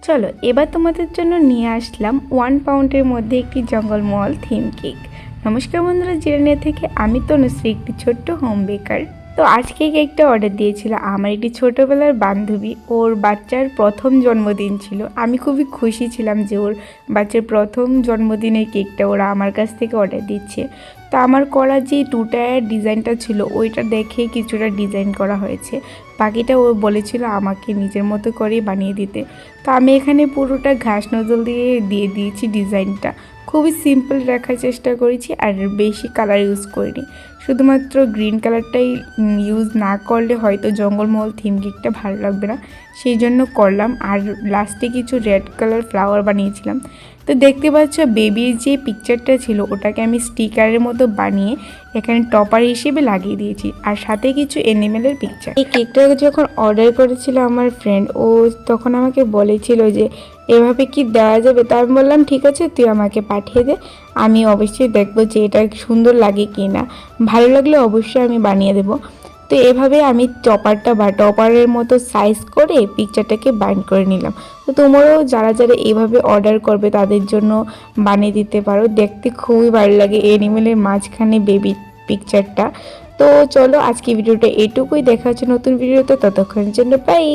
চলো এবার তোমাদের জন্য নিয়ে আসলাম 1 পাউন্ডের মধ্যে একটি জঙ্গলমহল থিম কেক। নমস্কার বন্ধুরা, জিরানিয়া থেকে আমি তনুশ্রী, একটি ছোট্ট হোম বেকার। তো আজকে কেকটা অর্ডার দিয়েছিল আমার একটি ছোটোবেলার বান্ধবী। ওর বাচ্চার প্রথম জন্মদিন ছিল। আমি খুবই খুশি ছিলাম যে ওর বাচ্চার প্রথম জন্মদিনের কেকটা ওরা আমার কাছ থেকে অর্ডার দিচ্ছে। তো আমার করা যে 2 টায়ার ডিজাইনটা ছিল ওইটা দেখে কিছুটা ডিজাইন করা হয়েছে, বাকিটা ও বলেছিল আমাকে নিজের মতো করেই বানিয়ে দিতে। তো আমি এখানে পুরোটা ঘাস নজল দিয়ে দিয়েছি ডিজাইনটা। খুবই সিম্পল রাখার চেষ্টা করেছি আর বেশি কালার ইউজ করিনি। শুধুমাত্র গ্রিন কালারটাই ইউজ না করলে হয়তো জঙ্গলমহল থিম কেকটা ভালো লাগবে না, সেই জন্য করলাম। আর লাস্টে কিছু রেড কালার ফ্লাওয়ার বানিয়েছিলাম। তো দেখতে পাচ্ছ বেবির যে পিকচারটা ছিল ওটাকে আমি স্টিকারের মতো বানিয়ে এখানে টপার হিসেবে লাগিয়ে দিয়েছি, আর সাথে কিছু অ্যানিমেলের পিকচার। এই কেকটা যখন অর্ডার করেছিল আমার ফ্রেন্ড, ও তখন আমাকে বলেছিল যে এভাবে কি দেওয়া যাবে। তা আমি বললাম ঠিক আছে, তুই আমাকে পাঠিয়ে দে, আমি অবশ্যই দেখবো যে এটা সুন্দর লাগে কি না। ভালো লাগলে অবশ্যই আমি বানিয়ে দেবো। তো এভাবে আমি টপারের মতো সাইজ করে পিকচারটাকে বাইন্ড করে নিলাম। তো তোমরাও যারা এইভাবে অর্ডার করবে তাদের জন্য বানিয়ে দিতে পারো। দেখতে খুবই ভালো লাগে অ্যানিমেলের মাঝখানে বেবি পিকচারটা। তো চলো আজকে ভিডিওটা এইটুকুই, দেখা হচ্ছে নতুন ভিডিওতে, ততক্ষণের জন্য বাই।